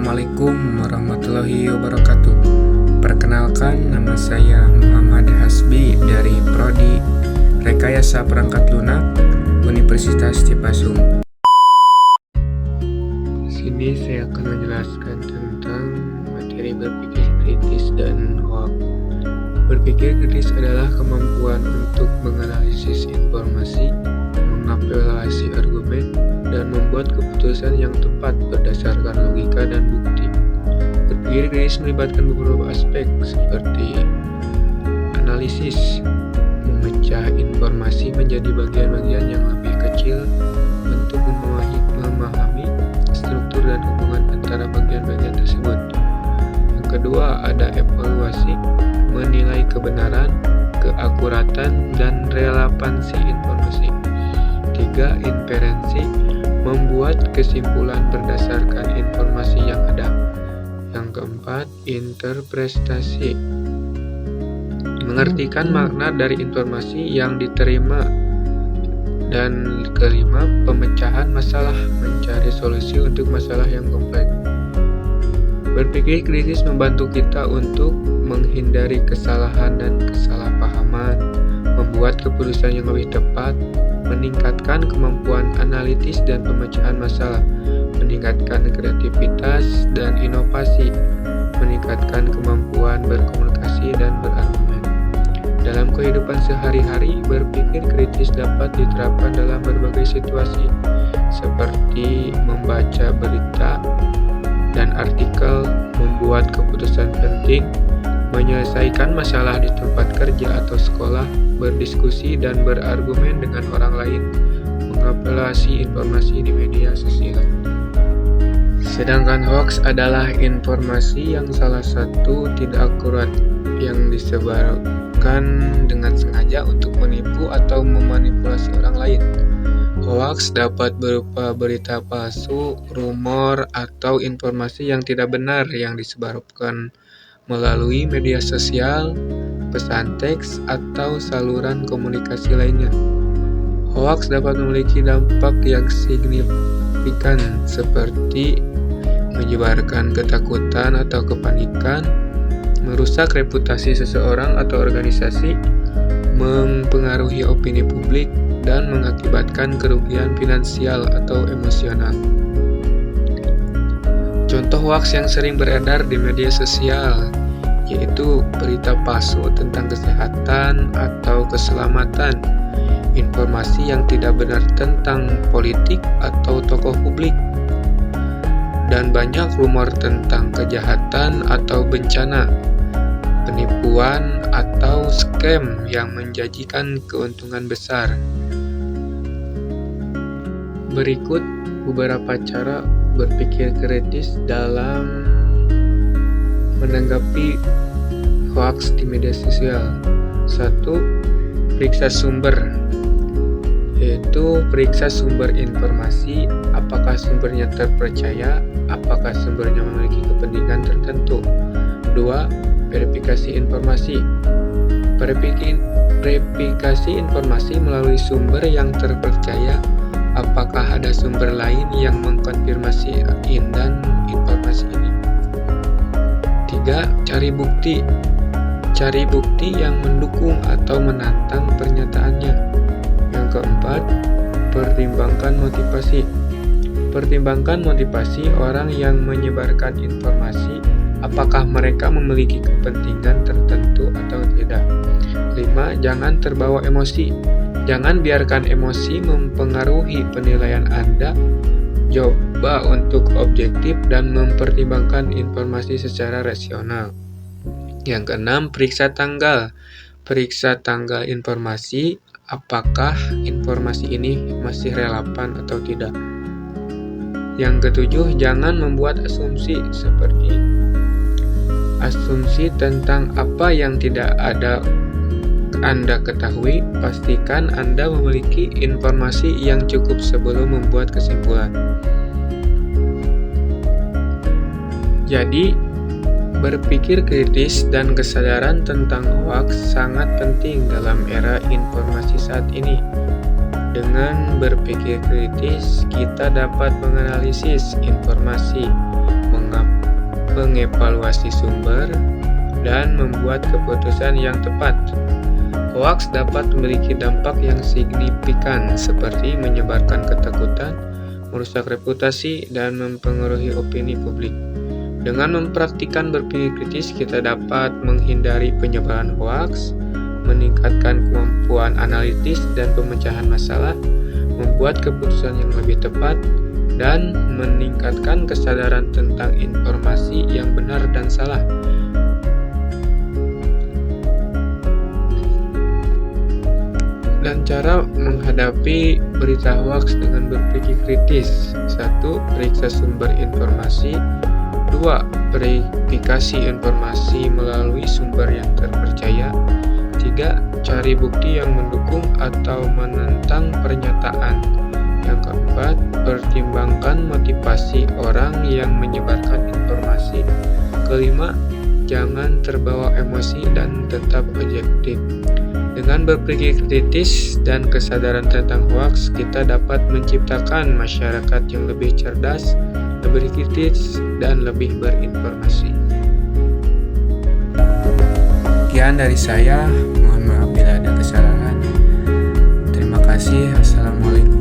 Assalamualaikum warahmatullahi wabarakatuh. Perkenalkan, nama saya Muhammad Hasbi dari Prodi Rekayasa Perangkat Lunak Universitas Cipasung. Di sini saya akan menjelaskan tentang materi berpikir kritis dan hoax. Berpikir kritis adalah kemampuan untuk menganalisis informasi, mengevaluasi argumen, dan membuat keputusan yang tepat berdasarkan logika dan bukti. Berpikir kritis melibatkan beberapa aspek seperti analisis, memecah informasi menjadi bagian-bagian yang lebih kecil untuk memahami struktur dan hubungan antara bagian-bagian tersebut. Yang kedua, ada evaluasi, menilai kebenaran, keakuratan, dan relevansi informasi. Tiga, inferensi, membuat kesimpulan berdasarkan informasi yang ada. Yang keempat, interpretasi, mengartikan makna dari informasi yang diterima. Dan kelima, pemecahan masalah, mencari solusi untuk masalah yang kompleks. Berpikir kritis membantu kita untuk menghindari kesalahan dan kesalahpahaman, membuat keputusan yang lebih tepat, meningkatkan kemampuan analitis dan pemecahan masalah, meningkatkan kreativitas dan inovasi, meningkatkan kemampuan berkomunikasi dan berargumen. Dalam kehidupan sehari-hari, berpikir kritis dapat diterapkan dalam berbagai situasi, seperti membaca berita dan artikel, membuat keputusan penting, menyelesaikan masalah di tempat kerja atau sekolah, berdiskusi dan berargumen dengan orang lain, mengevaluasi informasi di media sosial. Sedangkan hoax adalah informasi yang salah satu tidak akurat yang disebarkan dengan sengaja untuk menipu atau memanipulasi orang lain. Hoax dapat berupa berita palsu, rumor, atau informasi yang tidak benar yang disebarkan melalui media sosial, pesan teks, atau saluran komunikasi lainnya. Hoax dapat memiliki dampak yang signifikan seperti menyebarkan ketakutan atau kepanikan, merusak reputasi seseorang atau organisasi, mempengaruhi opini publik, dan mengakibatkan kerugian finansial atau emosional. Contoh hoaks yang sering beredar di media sosial yaitu berita palsu tentang kesehatan atau keselamatan, informasi yang tidak benar tentang politik atau tokoh publik, dan banyak rumor tentang kejahatan atau bencana, penipuan atau scam yang menjanjikan keuntungan besar. Berikut beberapa cara berpikir kritis dalam menanggapi hoax di media sosial. 1. Periksa sumber, yaitu periksa sumber informasi, apakah sumbernya terpercaya, apakah sumbernya memiliki kepentingan tertentu. 2. Verifikasi informasi. Verifikasi informasi melalui sumber yang terpercaya, apakah ada sumber lain yang mengkonfirmasi dan informasi ini. 3. Cari bukti. Cari bukti yang mendukung atau menantang pernyataannya. Yang keempat, pertimbangkan motivasi. Pertimbangkan motivasi orang yang menyebarkan informasi, apakah mereka memiliki kepentingan tertentu atau tidak. 5. Jangan terbawa emosi. Jangan biarkan emosi mempengaruhi penilaian Anda. Coba untuk objektif dan mempertimbangkan informasi secara rasional. Yang keenam, periksa tanggal. Periksa tanggal informasi, apakah informasi ini masih relevan atau tidak. Yang ketujuh, jangan membuat asumsi seperti asumsi tentang apa yang tidak ada Anda ketahui. Pastikan Anda memiliki informasi yang cukup sebelum membuat kesimpulan. Jadi, berpikir kritis dan kesadaran tentang hoaks sangat penting dalam era informasi saat ini. Dengan berpikir kritis, kita dapat menganalisis informasi, mengevaluasi sumber, dan membuat keputusan yang tepat. Hoaks dapat memiliki dampak yang signifikan seperti menyebarkan ketakutan, merusak reputasi, dan mempengaruhi opini publik. Dengan mempraktikkan berpikir kritis, kita dapat menghindari penyebaran hoaks, meningkatkan kemampuan analitis dan pemecahan masalah, membuat keputusan yang lebih tepat, dan meningkatkan kesadaran tentang informasi yang benar dan salah. Dan cara menghadapi berita hoaks dengan berpikir kritis. 1. Periksa sumber informasi. 2. Verifikasi informasi melalui sumber yang terpercaya. 3. Cari bukti yang mendukung atau menentang pernyataan. Yang keempat, pertimbangkan motivasi orang yang menyebarkan informasi. Kelima, jangan terbawa emosi dan tetap objektif. Dengan berpikir kritis dan kesadaran tentang hoaks, kita dapat menciptakan masyarakat yang lebih cerdas, lebih kritis, dan lebih berinformasi. Sekian dari saya, mohon maaf bila ada kesalahan. Terima kasih. Assalamualaikum.